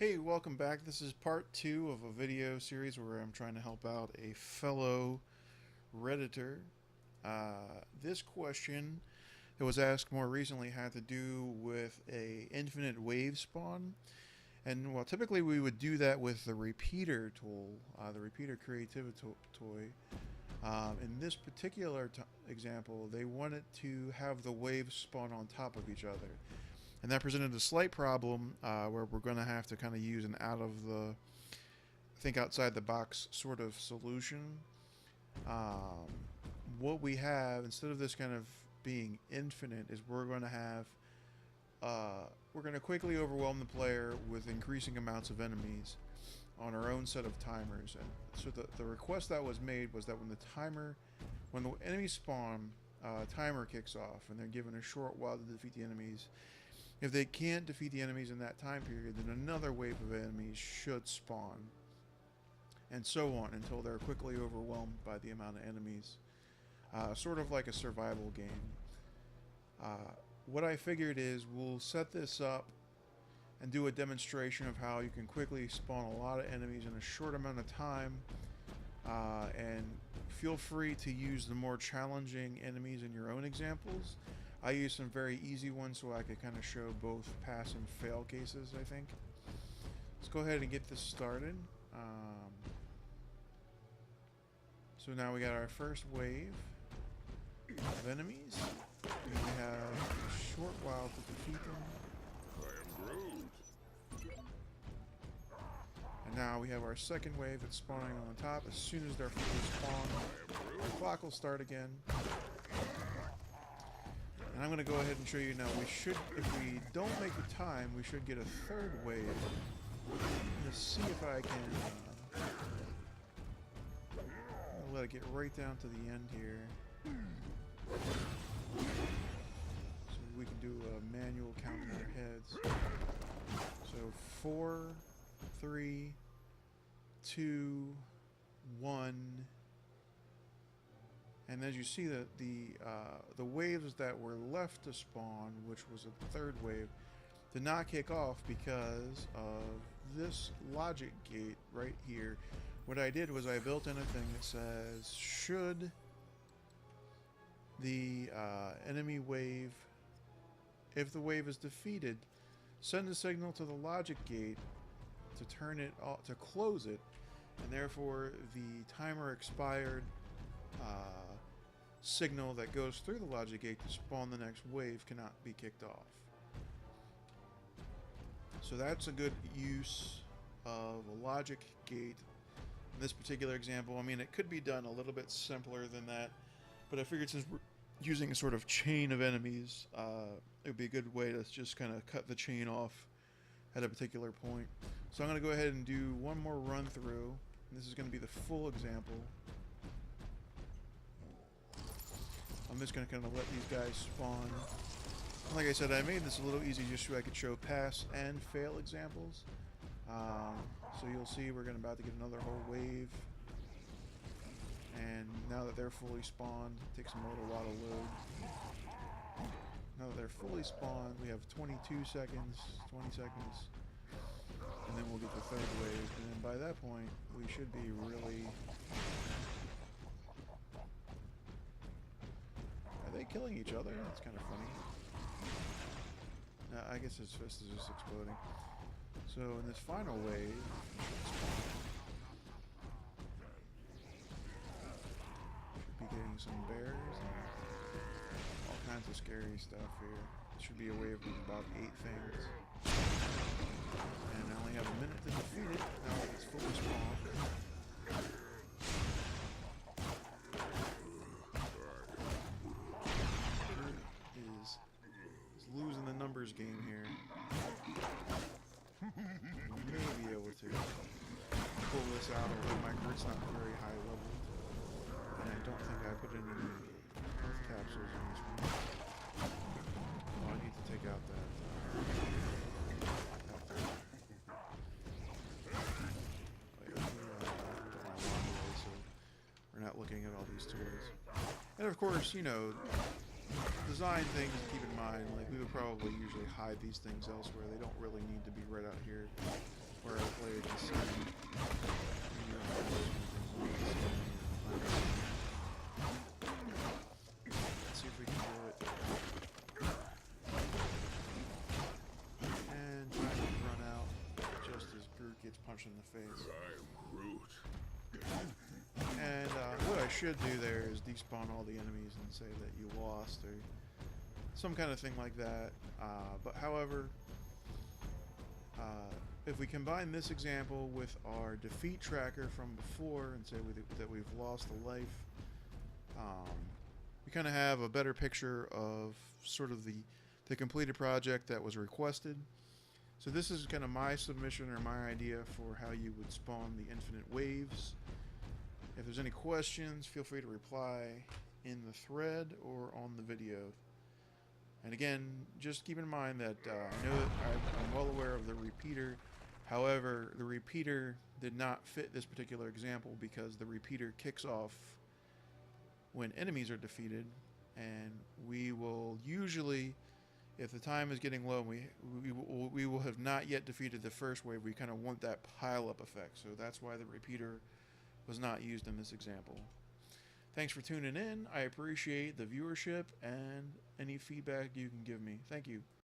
Hey, welcome back. This is part 2 of a video series where I'm trying to help out a fellow Redditor. This question that was asked more recently had to do with a infinite wave spawn. And well, typically we would do that with the repeater tool, the repeater creativity toy. In this particular example, they wanted to have the waves spawn on top of each other. And that presented a slight problem where we're going to have to kind of use an think outside the box sort of solution. What we have, instead of this kind of being infinite, is we're going to quickly overwhelm the player with increasing amounts of enemies on our own set of timers. And so the request that was made was that when the enemies spawn, timer kicks off, and they're given a short while to defeat the enemies. If they can't defeat the enemies in that time period, then another wave of enemies should spawn, and so on until they're quickly overwhelmed by the amount of enemies. Sort of like a survival game. What I figured is we'll set this up and do a demonstration of how you can quickly spawn a lot of enemies in a short amount of time. And feel free to use the more challenging enemies in your own examples. I use some very easy ones so I could kind of show both pass and fail cases, I think. Let's go ahead and get this started. So now we got our first wave of enemies. We have a short while to defeat them. I am Groot. And now we have our second wave that's spawning on the top. As soon as they're fully spawned, the clock will start again. And I'm going to go ahead and show you now. If we don't make the time, we should get a third wave. I'm going to see if I can let it get right down to the end here. So we can do a manual count in our heads. So 4, 3, 2, 1. And as you see, the waves that were left to spawn, which was a third wave, did not kick off because of this logic gate right here. What I did was I built in a thing that says, should the enemy wave, if the wave is defeated, send a signal to the logic gate to turn it off, to close it, and therefore the timer expired signal that goes through the logic gate to spawn the next wave cannot be kicked off. So that's a good use of a logic gate in this particular example. I mean, it could be done a little bit simpler than that, but I figured since we're using a sort of chain of enemies, it would be a good way to just kind of cut the chain off at a particular point. So I'm going to go ahead and do one more run through. This is going to be the full example. I'm just going to kind of let these guys spawn. And like I said, I made this a little easy just so I could show pass and fail examples. So you'll see we're about to get another whole wave. And now that they're fully spawned, it takes them a little while to load. Now that they're fully spawned, we have 22 seconds, 20 seconds. And then we'll get the third wave. And then by that point, we should be really... Are they killing each other? That's kind of funny. I guess his fist is just exploding. So in this final wave, should be getting some bears and all kinds of scary stuff here. It should be a wave with about 8 things. And I only have a minute to defeat it now that it's fully spawned. Is losing the numbers game here. May be able to pull this out, although my Groot's not very high level. And I don't think I put any health capsules in this one. Oh, I need to take out that. So we're not looking at all these tools. And of course, you know, design things to keep in mind. Like, we would probably usually hide these things elsewhere. They don't really need to be right out here. gets punched in the face. I am Groot. And what I should do there is despawn all the enemies and say that you lost or some kind of thing like that. But however, if we combine this example with our defeat tracker from before and say that we've lost a life, we kind of have a better picture of sort of the completed project that was requested. So this is kind of my submission or my idea for how you would spawn the infinite waves. If there's any questions, feel free to reply in the thread or on the video. And again, just keep in mind that I know that I'm well aware of the repeater. However, the repeater did not fit this particular example because the repeater kicks off when enemies are defeated, and we will usually, if the time is getting low, we will have not yet defeated the first wave. We kind of want that pile-up effect, so that's why the repeater was not used in this example. Thanks for tuning in. I appreciate the viewership and any feedback you can give me. Thank you.